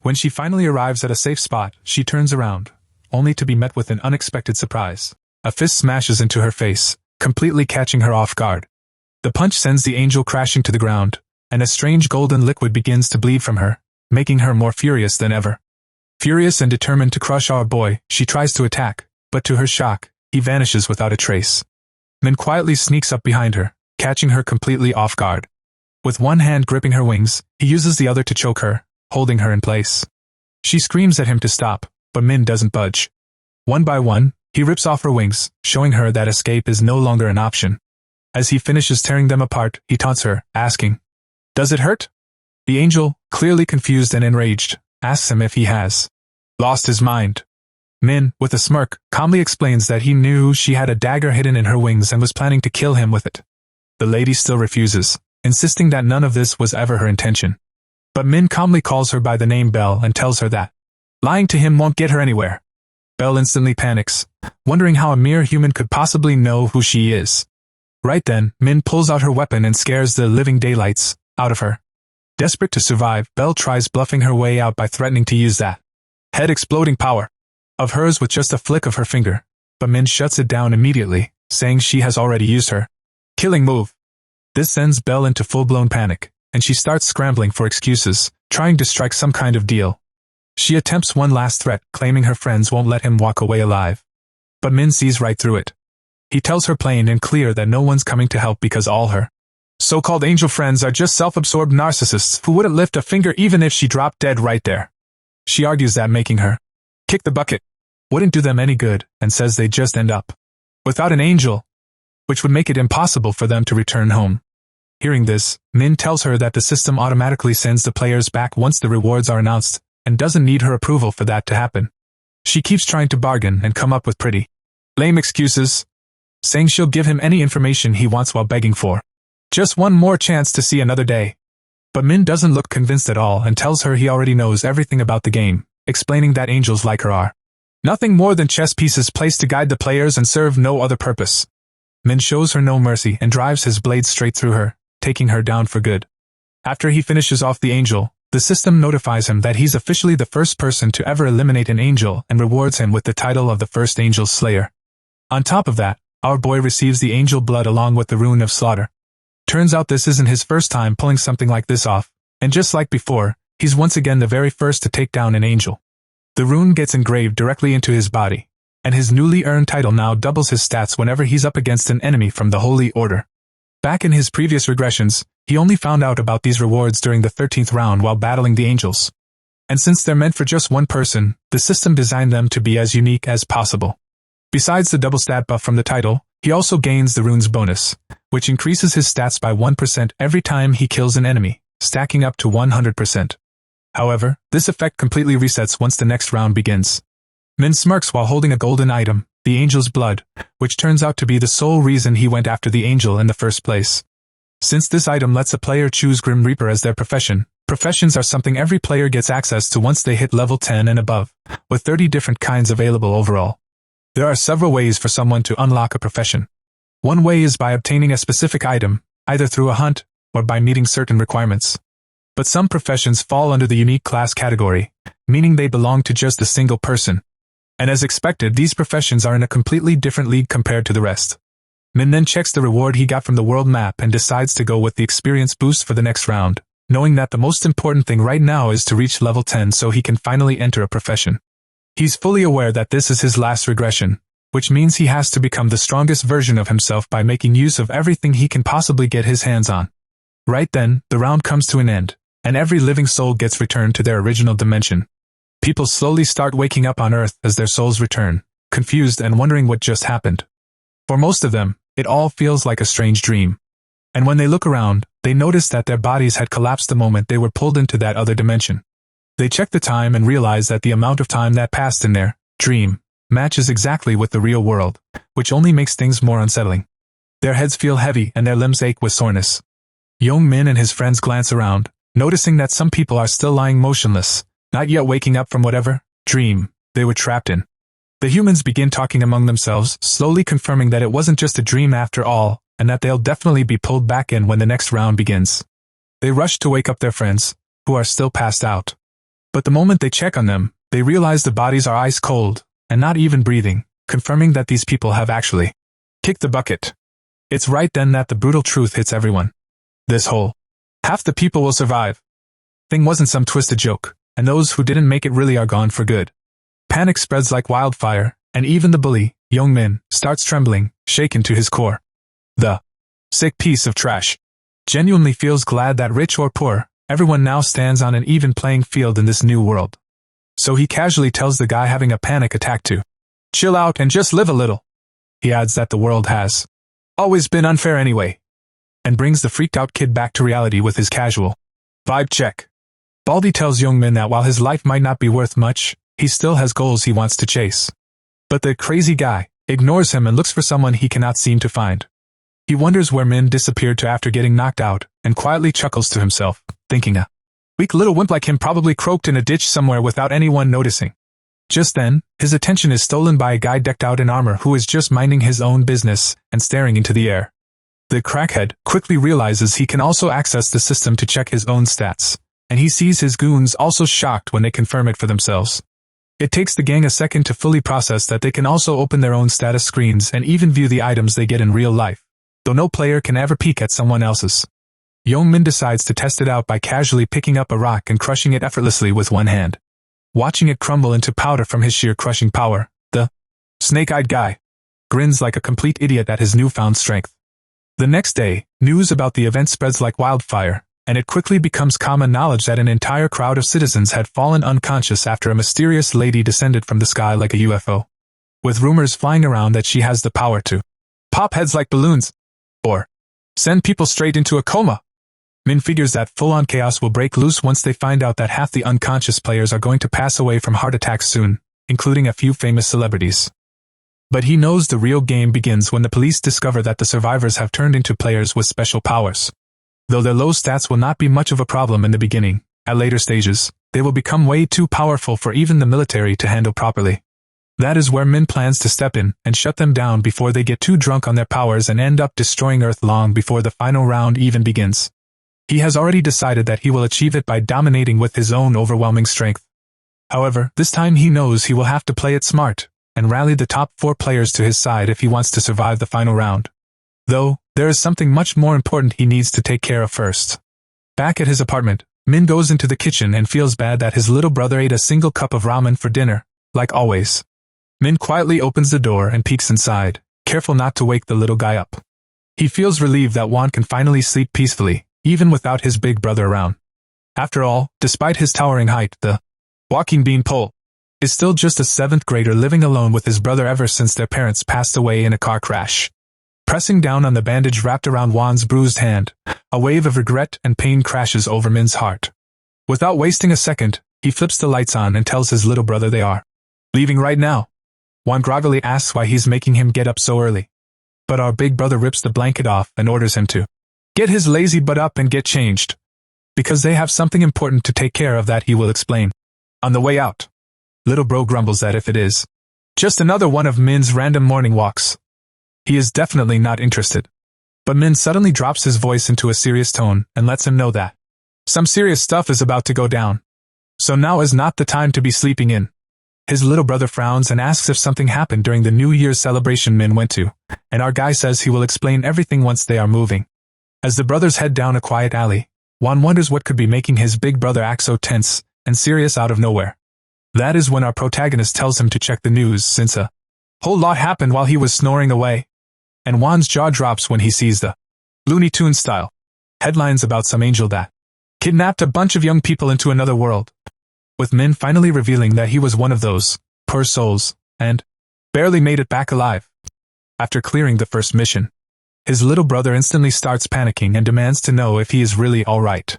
When she finally arrives at a safe spot, she turns around, only to be met with an unexpected surprise. A fist smashes into her face, completely catching her off guard. The punch sends the angel crashing to the ground, and a strange golden liquid begins to bleed from her, making her more furious than ever. Furious and determined to crush our boy, she tries to attack, but to her shock, he vanishes without a trace. Min quietly sneaks up behind her, catching her completely off guard. With one hand gripping her wings, he uses the other to choke her, holding her in place. She screams at him to stop, but Min doesn't budge. One by one, he rips off her wings, showing her that escape is no longer an option. As he finishes tearing them apart, he taunts her, asking, "Does it hurt?" The angel, clearly confused and enraged, asks him if he has lost his mind. Min, with a smirk, calmly explains that he knew she had a dagger hidden in her wings and was planning to kill him with it. The lady still refuses, insisting that none of this was ever her intention. But Min calmly calls her by the name Belle and tells her that lying to him won't get her anywhere. Belle instantly panics, wondering how a mere human could possibly know who she is. Right then, Min pulls out her weapon and scares the living daylights out of her. Desperate to survive, Belle tries bluffing her way out by threatening to use that head-exploding power of hers with just a flick of her finger, but Min shuts it down immediately, saying she has already used her killing move. This sends Belle into full-blown panic, and she starts scrambling for excuses, trying to strike some kind of deal. She attempts one last threat, claiming her friends won't let him walk away alive. But Min sees right through it. He tells her plain and clear that no one's coming to help because all her so-called angel friends are just self-absorbed narcissists who wouldn't lift a finger even if she dropped dead right there. She argues that making her kick the bucket wouldn't do them any good, and says they'd just end up without an angel, which would make it impossible for them to return home. Hearing this, Min tells her that the system automatically sends the players back once the rewards are announced, and doesn't need her approval for that to happen. She keeps trying to bargain and come up with pretty lame excuses, saying she'll give him any information he wants while begging for just one more chance to see another day. But Min doesn't look convinced at all and tells her he already knows everything about the game, explaining that angels like her are nothing more than chess pieces placed to guide the players and serve no other purpose. Min shows her no mercy and drives his blade straight through her, taking her down for good. After he finishes off the angel, the system notifies him that he's officially the first person to ever eliminate an angel and rewards him with the title of the first angel slayer. On top of that, our boy receives the angel blood along with the rune of slaughter. Turns out this isn't his first time pulling something like this off, and just like before, he's once again the very first to take down an angel. The rune gets engraved directly into his body, and his newly earned title now doubles his stats whenever he's up against an enemy from the Holy Order. Back in his previous regressions, he only found out about these rewards during the 13th round while battling the angels. And since they're meant for just one person, the system designed them to be as unique as possible. Besides the double stat buff from the title, he also gains the rune's bonus, which increases his stats by 1% every time he kills an enemy, stacking up to 100%. However, this effect completely resets once the next round begins. Min smirks while holding a golden item, the angel's blood, which turns out to be the sole reason he went after the angel in the first place. Since this item lets a player choose Grim Reaper as their profession, professions are something every player gets access to once they hit level 10 and above, with 30 different kinds available overall. There are several ways for someone to unlock a profession. One way is by obtaining a specific item, either through a hunt, or by meeting certain requirements. But some professions fall under the unique class category, meaning they belong to just a single person. And as expected, these professions are in a completely different league compared to the rest. Min then checks the reward he got from the world map and decides to go with the experience boost for the next round, knowing that the most important thing right now is to reach level 10 so he can finally enter a profession. He's fully aware that this is his last regression, which means he has to become the strongest version of himself by making use of everything he can possibly get his hands on. Right then, the round comes to an end, and every living soul gets returned to their original dimension. People slowly start waking up on Earth as their souls return, confused and wondering what just happened. For most of them, it all feels like a strange dream. And when they look around, they notice that their bodies had collapsed the moment they were pulled into that other dimension. They check the time and realize that the amount of time that passed in their dream matches exactly with the real world, which only makes things more unsettling. Their heads feel heavy and their limbs ache with soreness. Young Min and his friends glance around, noticing that some people are still lying motionless, not yet waking up from whatever dream they were trapped in. The humans begin talking among themselves, slowly confirming that it wasn't just a dream after all, and that they'll definitely be pulled back in when the next round begins. They rush to wake up their friends, who are still passed out. But the moment they check on them, they realize the bodies are ice cold, and not even breathing, confirming that these people have actually kicked the bucket. It's right then that the brutal truth hits everyone. This whole half the people will survive thing wasn't some twisted joke, and those who didn't make it really are gone for good. Panic spreads like wildfire, and even the bully, Young Min, starts trembling, shaken to his core. The sick piece of trash genuinely feels glad that rich or poor, everyone now stands on an even playing field in this new world. So he casually tells the guy having a panic attack to chill out and just live a little. He adds that the world has always been unfair anyway, and brings the freaked out kid back to reality with his casual vibe check. Baldy tells Young Min that while his life might not be worth much, he still has goals he wants to chase. But the crazy guy ignores him and looks for someone he cannot seem to find. He wonders where Min disappeared to after getting knocked out, and quietly chuckles to himself, thinking a weak little wimp like him probably croaked in a ditch somewhere without anyone noticing. Just then, his attention is stolen by a guy decked out in armor who is just minding his own business and staring into the air. The crackhead quickly realizes he can also access the system to check his own stats, and he sees his goons also shocked when they confirm it for themselves. It takes the gang a second to fully process that they can also open their own status screens and even view the items they get in real life, though no player can ever peek at someone else's. Young Min decides to test it out by casually picking up a rock and crushing it effortlessly with one hand. Watching it crumble into powder from his sheer crushing power, the snake-eyed guy grins like a complete idiot at his newfound strength. The next day, news about the event spreads like wildfire, and it quickly becomes common knowledge that an entire crowd of citizens had fallen unconscious after a mysterious lady descended from the sky like a UFO, with rumors flying around that she has the power to pop heads like balloons, or send people straight into a coma. Min figures that full-on chaos will break loose once they find out that half the unconscious players are going to pass away from heart attacks soon, including a few famous celebrities. But he knows the real game begins when the police discover that the survivors have turned into players with special powers. Though their low stats will not be much of a problem in the beginning, at later stages, they will become way too powerful for even the military to handle properly. That is where Min plans to step in and shut them down before they get too drunk on their powers and end up destroying Earth long before the final round even begins. He has already decided that he will achieve it by dominating with his own overwhelming strength. However, this time he knows he will have to play it smart, and rally the top 4 players to his side if he wants to survive the final round. Though, there is something much more important he needs to take care of first. Back at his apartment, Min goes into the kitchen and feels bad that his little brother ate a single cup of ramen for dinner, like always. Min quietly opens the door and peeks inside, careful not to wake the little guy up. He feels relieved that Juan can finally sleep peacefully, even without his big brother around. After all, despite his towering height, the walking beanpole is still just a 7th grader living alone with his brother ever since their parents passed away in a car crash. Pressing down on the bandage wrapped around Juan's bruised hand, a wave of regret and pain crashes over Min's heart. Without wasting a second, he flips the lights on and tells his little brother they are leaving right now. Juan groggily asks why he's making him get up so early. But our big brother rips the blanket off and orders him to get his lazy butt up and get changed. Because they have something important to take care of that he will explain on the way out. Little bro grumbles that if it is just another one of Min's random morning walks, he is definitely not interested. But Min suddenly drops his voice into a serious tone and lets him know that some serious stuff is about to go down. So now is not the time to be sleeping in. His little brother frowns and asks if something happened during the New Year's celebration Min went to, and our guy says he will explain everything once they are moving. As the brothers head down a quiet alley, Juan wonders what could be making his big brother act so tense and serious out of nowhere. That is when our protagonist tells him to check the news since a whole lot happened while he was snoring away. And Juan's jaw drops when he sees the Looney Tunes style headlines about some angel that kidnapped a bunch of young people into another world, with Min finally revealing that he was one of those poor souls and barely made it back alive. After clearing the first mission, his little brother instantly starts panicking and demands to know if he is really alright.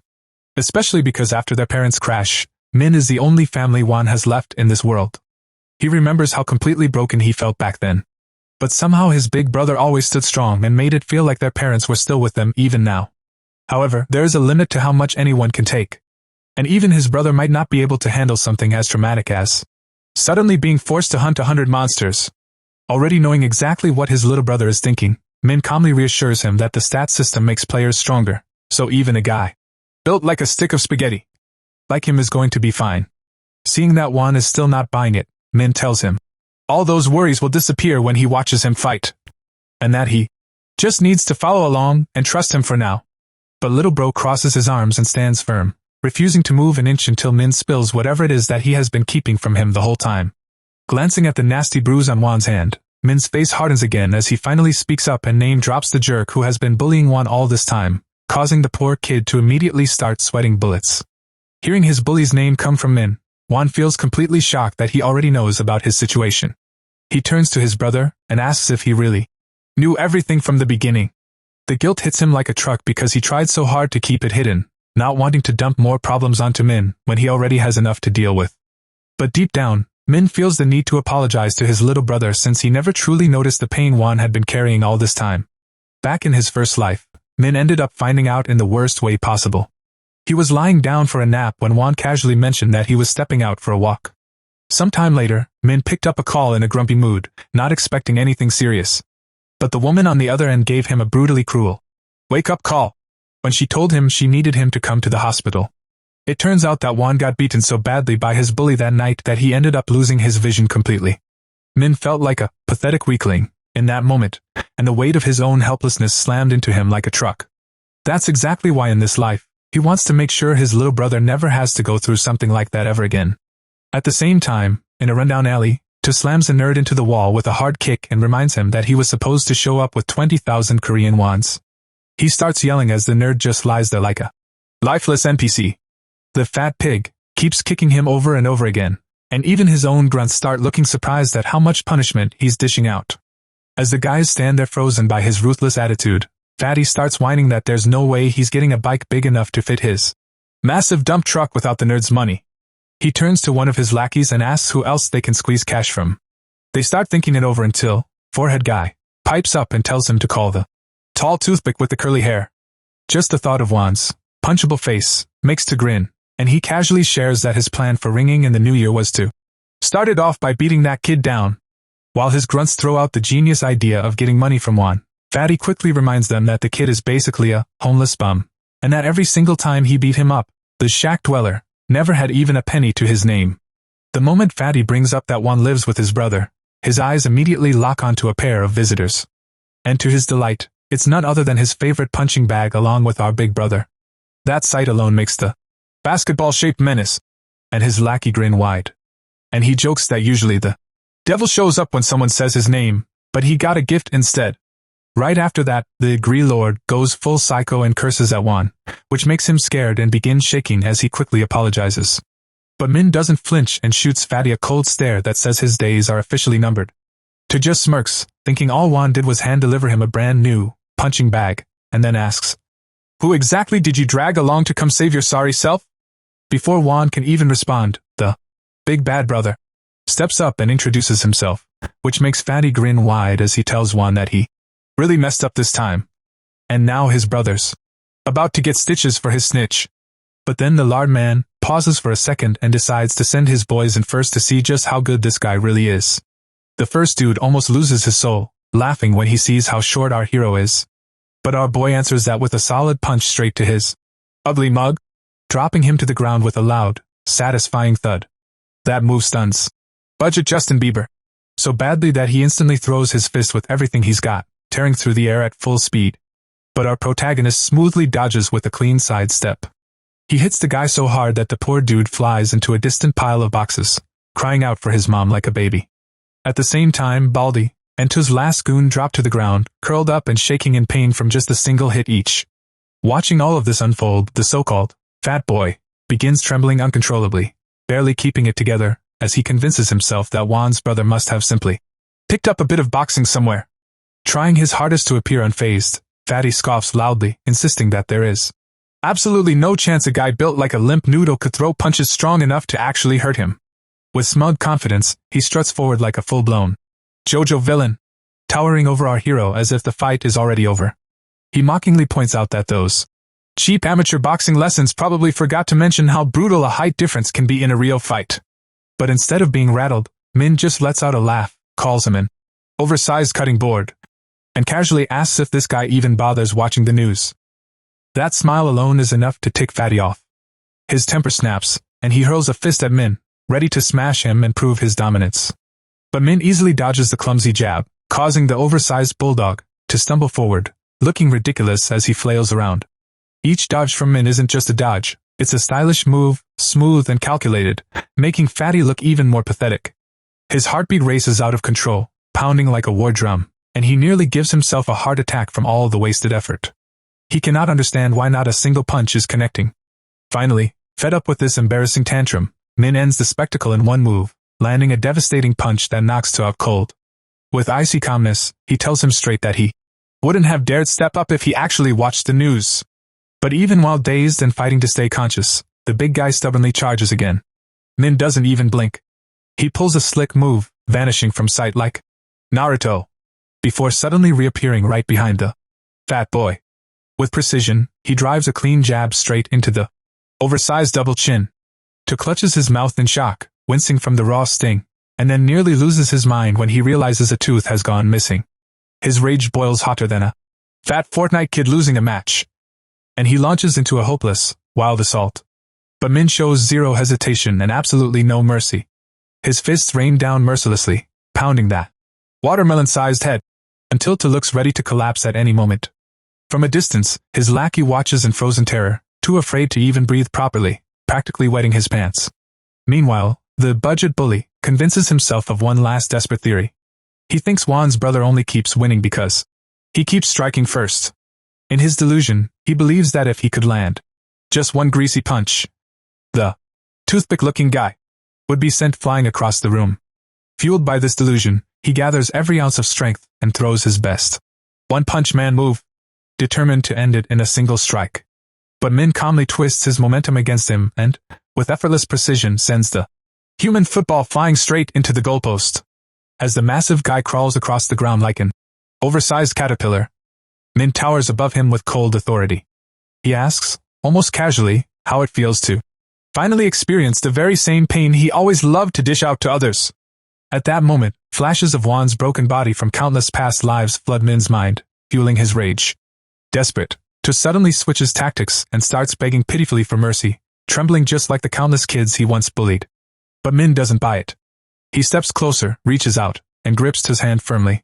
Especially because after their parents' crash, Min is the only family Juan has left in this world. He remembers how completely broken he felt back then. But somehow his big brother always stood strong and made it feel like their parents were still with them even now. However, there is a limit to how much anyone can take. And even his brother might not be able to handle something as traumatic as suddenly being forced to hunt 100 monsters. Already knowing exactly what his little brother is thinking, Min calmly reassures him that the stat system makes players stronger, so even a guy built like a stick of spaghetti like him is going to be fine. Seeing that Juan is still not buying it, Min tells him all those worries will disappear when he watches him fight, and that he just needs to follow along and trust him for now. But little bro crosses his arms and stands firm, refusing to move an inch until Min spills whatever it is that he has been keeping from him the whole time. Glancing at the nasty bruise on Juan's hand, Min's face hardens again as he finally speaks up and name drops the jerk who has been bullying Juan all this time, causing the poor kid to immediately start sweating bullets. Hearing his bully's name come from Min, Juan feels completely shocked that he already knows about his situation. He turns to his brother and asks if he really knew everything from the beginning. The guilt hits him like a truck because he tried so hard to keep it hidden, not wanting to dump more problems onto Min when he already has enough to deal with. But deep down, Min feels the need to apologize to his little brother since he never truly noticed the pain Juan had been carrying all this time. Back in his first life, Min ended up finding out in the worst way possible. He was lying down for a nap when Juan casually mentioned that he was stepping out for a walk. Sometime later, Min picked up a call in a grumpy mood, not expecting anything serious. But the woman on the other end gave him a brutally cruel wake-up call when she told him she needed him to come to the hospital. It turns out that Juan got beaten so badly by his bully that night that he ended up losing his vision completely. Min felt like a pathetic weakling in that moment, and the weight of his own helplessness slammed into him like a truck. That's exactly why in this life, he wants to make sure his little brother never has to go through something like that ever again. At the same time, in a rundown alley, Tu slams the nerd into the wall with a hard kick and reminds him that he was supposed to show up with 20,000 Korean wons. He starts yelling as the nerd just lies there like a lifeless NPC. The fat pig keeps kicking him over and over again, and even his own grunts start looking surprised at how much punishment he's dishing out. As the guys stand there frozen by his ruthless attitude, Fatty starts whining that there's no way he's getting a bike big enough to fit his massive dump truck without the nerd's money. He turns to one of his lackeys and asks who else they can squeeze cash from. They start thinking it over until forehead guy pipes up and tells him to call the tall toothpick with the curly hair. Just the thought of Juan's punchable face makes to grin, and he casually shares that his plan for ringing in the new year was to start it off by beating that kid down. While his grunts throw out the genius idea of getting money from Juan, Fatty quickly reminds them that the kid is basically a homeless bum, and that every single time he beat him up, the shack dweller never had even a penny to his name. The moment Fatty brings up that Juan lives with his brother, his eyes immediately lock onto a pair of visitors. And to his delight, it's none other than his favorite punching bag along with our big brother. That sight alone makes the basketball-shaped menace, and his lackey grin wide. And he jokes that usually the devil shows up when someone says his name, but he got a gift instead. Right after that, the Agree Lord goes full psycho and curses at Juan, which makes him scared and begins shaking as he quickly apologizes. But Min doesn't flinch and shoots Fatty a cold stare that says his days are officially numbered. Tu just smirks, thinking all Juan did was hand-deliver him a brand-new punching bag, and then asks, "Who exactly did you drag along to come save your sorry self?" Before Juan can even respond, the big bad brother steps up and introduces himself, which makes Fatty grin wide as he tells Juan that he really messed up this time. And now his brother's about to get stitches for his snitch. But then the lard man pauses for a second and decides to send his boys in first to see just how good this guy really is. The first dude almost loses his soul, laughing when he sees how short our hero is. But our boy answers that with a solid punch straight to his ugly mug, dropping him to the ground with a loud, satisfying thud. That move stuns budget Justin Bieber so badly that he instantly throws his fist with everything he's got, tearing through the air at full speed. But our protagonist smoothly dodges with a clean sidestep. He hits the guy so hard that the poor dude flies into a distant pile of boxes, crying out for his mom like a baby. At the same time, Baldy and Tu's last goon drop to the ground, curled up and shaking in pain from just a single hit each. Watching all of this unfold, the so-called fat boy begins trembling uncontrollably, barely keeping it together, as he convinces himself that Juan's brother must have simply picked up a bit of boxing somewhere. Trying his hardest to appear unfazed, Fatty scoffs loudly, insisting that there is absolutely no chance a guy built like a limp noodle could throw punches strong enough to actually hurt him. With smug confidence, he struts forward like a full-blown JoJo villain, towering over our hero as if the fight is already over. He mockingly points out that those cheap amateur boxing lessons probably forgot to mention how brutal a height difference can be in a real fight. But instead of being rattled, Min just lets out a laugh, calls him an oversized cutting board, and casually asks if this guy even bothers watching the news. That smile alone is enough to tick Fatty off. His temper snaps, and he hurls a fist at Min, ready to smash him and prove his dominance. But Min easily dodges the clumsy jab, causing the oversized bulldog to stumble forward, looking ridiculous as he flails around. Each dodge from Min isn't just a dodge, it's a stylish move, smooth and calculated, making Fatty look even more pathetic. His heartbeat races out of control, pounding like a war drum, and he nearly gives himself a heart attack from all the wasted effort. He cannot understand why not a single punch is connecting. Finally, fed up with this embarrassing tantrum, Min ends the spectacle in one move, landing a devastating punch that knocks To out cold. With icy calmness, he tells him straight that he wouldn't have dared step up if he actually watched the news. But even while dazed and fighting to stay conscious, the big guy stubbornly charges again. Min doesn't even blink. He pulls a slick move, vanishing from sight like Naruto, before suddenly reappearing right behind the fat boy. With precision, he drives a clean jab straight into the oversized double chin. To clutches his mouth in shock, wincing from the raw sting, and then nearly loses his mind when he realizes a tooth has gone missing. His rage boils hotter than a fat Fortnite kid losing a match, and he launches into a hopeless, wild assault. But Min shows zero hesitation and absolutely no mercy. His fists rain down mercilessly, pounding that watermelon-sized head, until To looks ready to collapse at any moment. From a distance, his lackey watches in frozen terror, too afraid to even breathe properly, practically wetting his pants. Meanwhile, the budget bully convinces himself of one last desperate theory. He thinks Juan's brother only keeps winning because he keeps striking first. In his delusion, he believes that if he could land just one greasy punch, the toothpick-looking guy would be sent flying across the room. Fueled by this delusion, he gathers every ounce of strength and throws his best one-punch man move, determined to end it in a single strike. But Min calmly twists his momentum against him and, with effortless precision, sends the human football flying straight into the goalpost. As the massive guy crawls across the ground like an oversized caterpillar, Min towers above him with cold authority. He asks, almost casually, how it feels to finally experience the very same pain he always loved to dish out to others. At that moment, flashes of Juan's broken body from countless past lives flood Min's mind, fueling his rage. Desperate, To suddenly switches tactics and starts begging pitifully for mercy, trembling just like the countless kids he once bullied. But Min doesn't buy it. He steps closer, reaches out, and grips his hand firmly.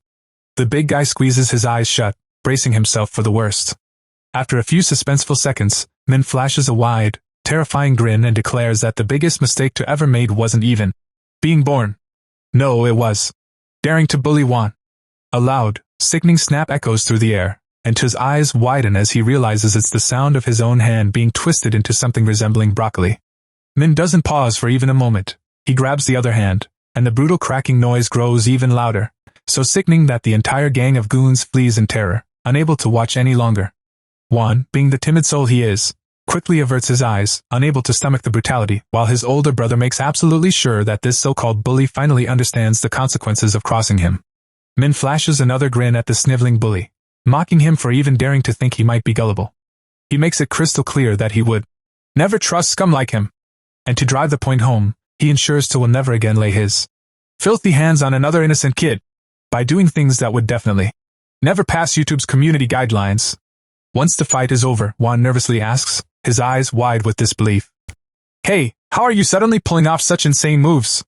The big guy squeezes his eyes shut, bracing himself for the worst. After a few suspenseful seconds, Min flashes a wide, terrifying grin and declares that the biggest mistake to ever made wasn't even being born. No, it was daring to bully Juan. A loud, sickening snap echoes through the air, and To's eyes widen as he realizes it's the sound of his own hand being twisted into something resembling broccoli. Min doesn't pause for even a moment. He grabs the other hand, and the brutal cracking noise grows even louder, so sickening that the entire gang of goons flees in terror, unable to watch any longer. Juan, being the timid soul he is, quickly averts his eyes, unable to stomach the brutality, while his older brother makes absolutely sure that this so-called bully finally understands the consequences of crossing him. Min flashes another grin at the sniveling bully, mocking him for even daring to think he might be gullible. He makes it crystal clear that he would never trust scum like him. And to drive the point home, he ensures To will never again lay his filthy hands on another innocent kid, by doing things that would definitely never pass YouTube's community guidelines. Once the fight is over, Juan nervously asks, his eyes wide with disbelief. Hey, how are you suddenly pulling off such insane moves?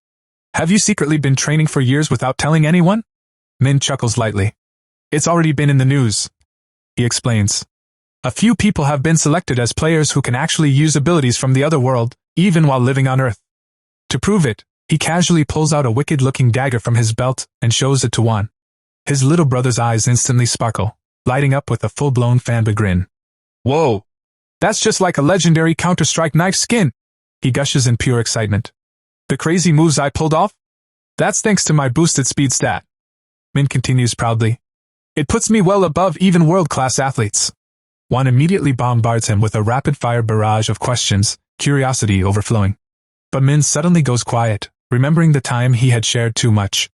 Have you secretly been training for years without telling anyone? Min chuckles lightly. It's already been in the news, he explains. A few people have been selected as players who can actually use abilities from the other world, even while living on Earth. To prove it, he casually pulls out a wicked-looking dagger from his belt and shows it to Juan. His little brother's eyes instantly sparkle, lighting up with a full-blown fanboy grin. Whoa! That's just like a legendary Counter-Strike knife skin! He gushes in pure excitement. The crazy moves I pulled off? That's thanks to my boosted speed stat. Min continues proudly. It puts me well above even world-class athletes. Juan immediately bombards him with a rapid-fire barrage of questions, curiosity overflowing. But Min suddenly goes quiet, remembering the time he had shared too much